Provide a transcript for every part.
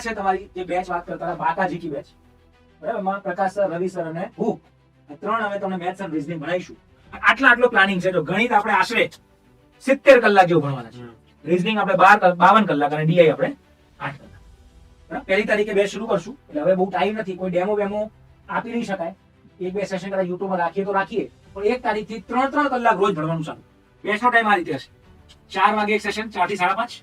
છે તમારી જે બેચ વાત કરતા હતા બાકાજી કી બેચ, બરાબર, એમાં પ્રકાશ સર, રવિ સર અને હું, આ ત્રણ અમે તમને મેથ્સ અને રીઝનિંગ ભણાવીશું. આટલો પ્લાનિંગ છે. જો ગણિત આપણે આશરે 70 કલાક જેવું ભણવાના છે, રીઝનિંગ આપણે 52 કલાક અને ડીઆઈ આપણે 8 કલાક. બરાબર, પહેલી તારીખે બેચ શરૂ કરશું. એટલે હવે બહુ ટાઈમ નથી, કોઈ ડેમો આપી નહીં શકાય. એક બે સેશન કદાચ યુટ્યુબમાં રાખીએ તો રાખીએ, પણ 1 તારીખથી 3 કલાક રોજ ભણવાનું ચાલુ. બેચનો ટાઈમ આ રીતે હશે: 4 વાગે એક સેશન, 4 થી 5:30.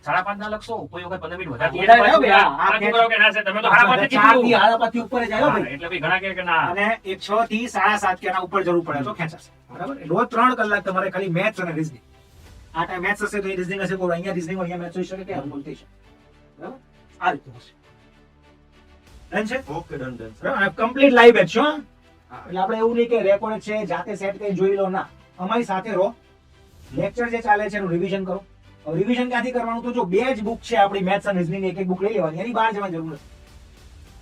5:30 ના લખશો, કોઈ વખત 15 મિનિટ વધારે વધારે આવ્યો ભાઈ, આ છોકરાઓ કે ના છે તમે તો 5:30 થી 4 થી 5:30 થી ઉપર જ આવ્યો ભાઈ. એટલે ભાઈ ઘણા કે ના, અને એક 6 થી 7:30 કે એના ઉપર જરૂર પડે તો ખેંચાશે. બરાબર, રોજ 3 કલાક તમારે ખાલી મેથ્સ અને રીઝનિંગ. આ ટાઈમ મેથ્સ હશે તો એ રીઝનિંગ હશે, કોઈ અહીંયા રીઝનિંગ અહીંયા મેથ્સ હોઈ શકે કે આમ બોલતી છે. બરાબર, આ રીતે હશે. ડન છે? Okay, done done. બરાબર, કમ્પ્લીટ લાઈવ બેચ છો. એટલે આપણે એવું નહીં કે રેકોર્ડ છે જાતે સેટ કરી જોઈ લો, ના, અમારી સાથે રહો. લેક્ચર જે ચાલે છે એનું રિવિઝન કરો. રિવિઝન ક્યાંથી કરવાનું? તો જો બે જ બુક છે આપણી મેથ્સ અને રીઝનિંગ, એક બુક લઈ લેવાની, એની બહાર જવાની જરૂર નથી.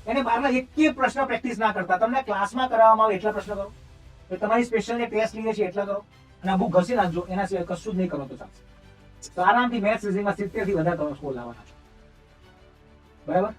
એને બહારના એક પ્રશ્ન પ્રેક્ટિસ ના કરતા, તમને ક્લાસમાં કરાવવામાં આવે એટલા પ્રશ્ન કરો, તો તમારી સ્પેશિયલ જે ટેસ્ટ લઈએ છીએ એટલા કરો, અને આ બુક ઘસી નાખજો. એના સિવાય કશું જ નહીં કરો તો ચાલશે. તો આરામથી મેથ્સ રીઝનિંગમાં 70 થી વધારે તમે સ્કોર લાવવાના છો. બરાબર,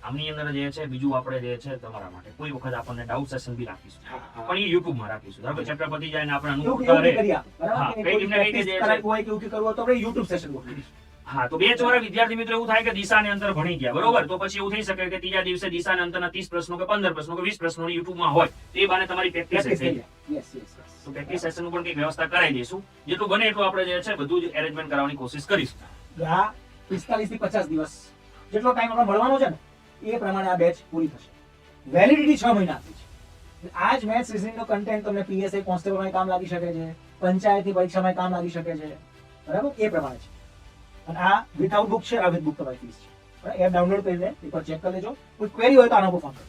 આમની અંદર જે છે બીજું આપણે જે છે તમારા માટે કોઈ વખત આપણને ડાઉટ સેશન બી રાખીશું, પણ એ YouTube માં રાખીશું. બરાબર, ચેપ્ટર પતી જાય ને આપણે અનુભવ કરે. હા, કઈ ટીમને કઈ રીતે છે હોય કે એવું કરવું હોય તો આપણે YouTube સેશન ગોઠવીશું. હા, તો બેચ વાળા વિદ્યાર્થી મિત્રો એવું થાય કે દિશાને અંતર ભણી ગયા, બરોબર, તો પછી એવું થઈ શકે કે ત્રીજા દિવસે દિશાને અંતરના 30 પ્રશ્નો કે 15 પ્રશ્નો કે 20 પ્રશ્નો YouTube માં હોય, તો એ બાને તમારી પ્રેક્ટિસ થઈ જાય. Yes yes yes. તો પ્રેક્ટિસ સેશન પણ કંઈક વ્યવસ્થા કરાવી દઈશું. જેટલું બને એટલું આપણે જે છે બધું જ એરેન્જમેન્ટ કરવાની કોશિશ કરીશું. આ 45 થી 50 દિવસ જેટલો ટાઈમ આપણે મળવાનો છે ને એ પ્રમાણે આ બેચ પૂરી થશે. વેલિડિટી 6 મહિનાની છે. આ જ મેથ્સ રીઝનિંગનો કન્ટેન્ટ તમને પીએસઆઈ કોન્સ્ટેબલમાં કામ લાગી શકે છે, પંચાયતની પરીક્ષામાં કામ લાગી શકે છે. બરાબર, એ પ્રમાણે છે. અને આ વિથઆઉટ બુક છે, આ વિથ બુક તમારી ફીસ છે. બરાબર, એપ ડાઉનલોડ કરીને એકવાર ચેક કરી લેજો. કોઈ ક્વેરી હોય તો આના પર ફોન કરો.